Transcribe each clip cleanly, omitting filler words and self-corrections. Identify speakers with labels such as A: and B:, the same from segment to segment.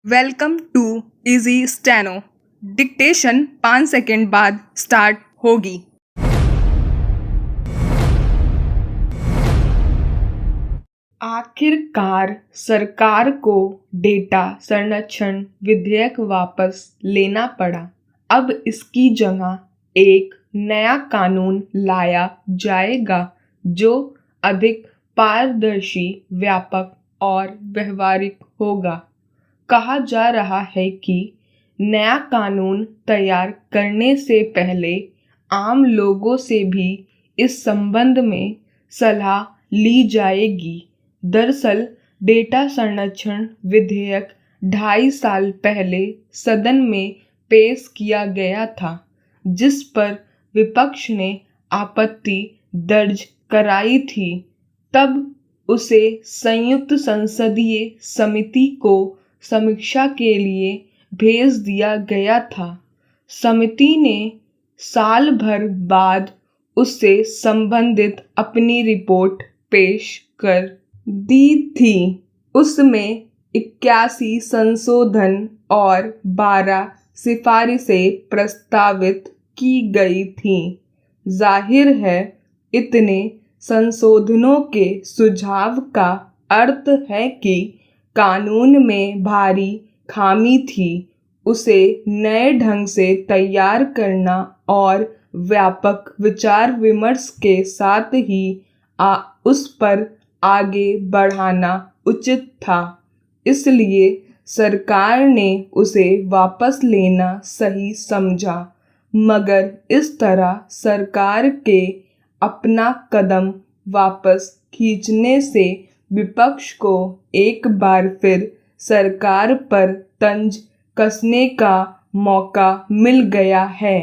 A: Welcome to easy steno. Dictation 5 second बाद start होगी। आखिरकार सरकार को डेटा संरक्षण विधेयक वापस लेना पड़ा। अब इसकी जगह एक नया कानून लाया जाएगा जो अधिक पारदर्शी, व्यापक और व्यवहारिक होगा। कहा जा रहा है कि नया कानून तैयार करने से पहले आम लोगों से भी इस संबंध में सलाह ली जाएगी। दरअसल डेटा संरक्षण विधेयक 2.5 साल पहले सदन में पेश किया गया था, जिस पर विपक्ष ने आपत्ति दर्ज कराई थी। तब उसे संयुक्त संसदीय समिति को समीक्षा के लिए भेज दिया गया था। समिति ने साल भर बाद उससे संबंधित अपनी रिपोर्ट पेश कर दी थी। उसमें 81 संशोधन और 12 सिफारिशें प्रस्तावित की गई थीं। जाहिर है, इतने संशोधनों के सुझाव का अर्थ है कि कानून में भारी खामी थी। उसे नए ढंग से तैयार करना और व्यापक विचार विमर्श के साथ ही उस पर आगे बढ़ाना उचित था। इसलिए सरकार ने उसे वापस लेना सही समझा। मगर इस तरह सरकार के अपना कदम वापस खींचने से विपक्ष को एक बार फिर सरकार पर तंज कसने का मौका मिल गया है।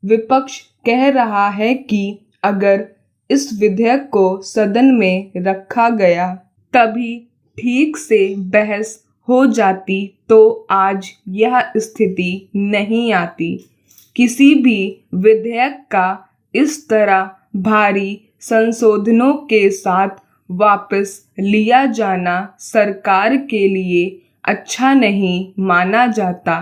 A: विपक्ष कह रहा है कि अगर इस विधेयक को सदन में रखा गया तभी ठीक से बहस हो जाती तो आज यह स्थिति नहीं आती। किसी भी विधेयक का इस तरह भारी संशोधनों के साथ वापस लिया जाना सरकार के लिए अच्छा नहीं माना जाता।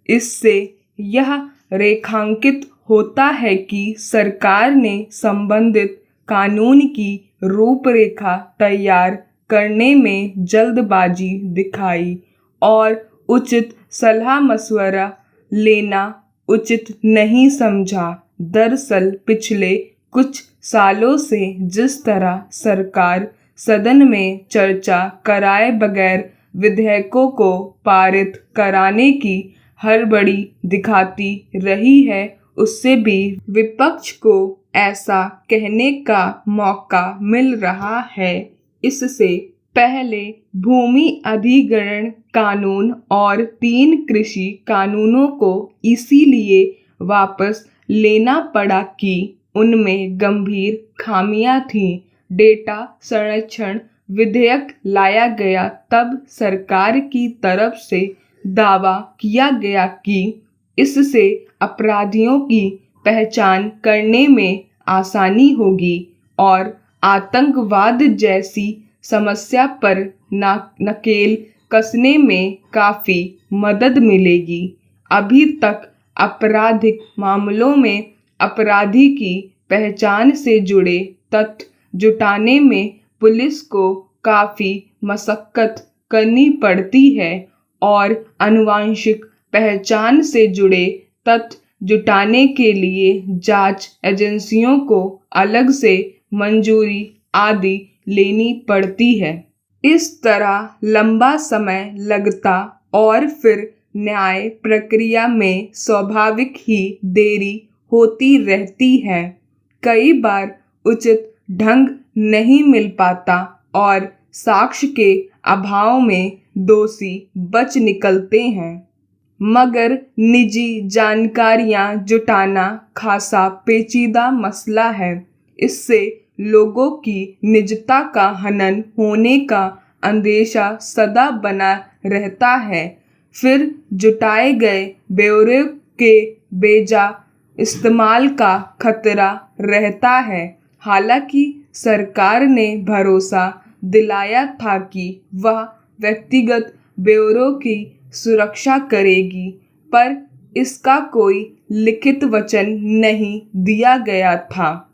A: इससे यह रेखांकित होता है कि सरकार ने संबंधित कानून की रूपरेखा तैयार करने में जल्दबाजी दिखाई और उचित सलाह मशवरा लेना उचित नहीं समझा। दरअसल पिछले कुछ सालों से जिस तरह सरकार सदन में चर्चा कराए बगैर विधेयकों को पारित कराने की हड़बड़ी दिखाती रही है, उससे भी विपक्ष को ऐसा कहने का मौका मिल रहा है। इससे पहले भूमि अधिग्रहण कानून और 3 कृषि कानूनों को इसीलिए वापस लेना पड़ा कि उनमें गंभीर खामियां थीं। डेटा संरक्षण विधेयक लाया गया तब सरकार की तरफ से दावा किया गया कि इससे अपराधियों की पहचान करने में आसानी होगी और आतंकवाद जैसी समस्या पर नकेल कसने में काफ़ी मदद मिलेगी। अभी तक आपराधिक मामलों में अपराधी की पहचान से जुड़े तथ्य जुटाने में पुलिस को काफ़ी मशक्कत करनी पड़ती है और आनुवंशिक पहचान से जुड़े तथ्य जुटाने के लिए जांच एजेंसियों को अलग से मंजूरी आदि लेनी पड़ती है। इस तरह लंबा समय लगता और फिर न्याय प्रक्रिया में स्वाभाविक ही देरी होती रहती है। कई बार उचित ढंग नहीं मिल पाता और साक्ष्य के अभाव में दोषी बच निकलते हैं। मगर निजी जानकारियां जुटाना खासा पेचीदा मसला है। इससे लोगों की निजता का हनन होने का अंदेशा सदा बना रहता है। फिर जुटाए गए ब्यौरे के बेजा इस्तेमाल का खतरा रहता है। हालांकि सरकार ने भरोसा दिलाया था कि वह व्यक्तिगत ब्यौरों की सुरक्षा करेगी, पर इसका कोई लिखित वचन नहीं दिया गया था।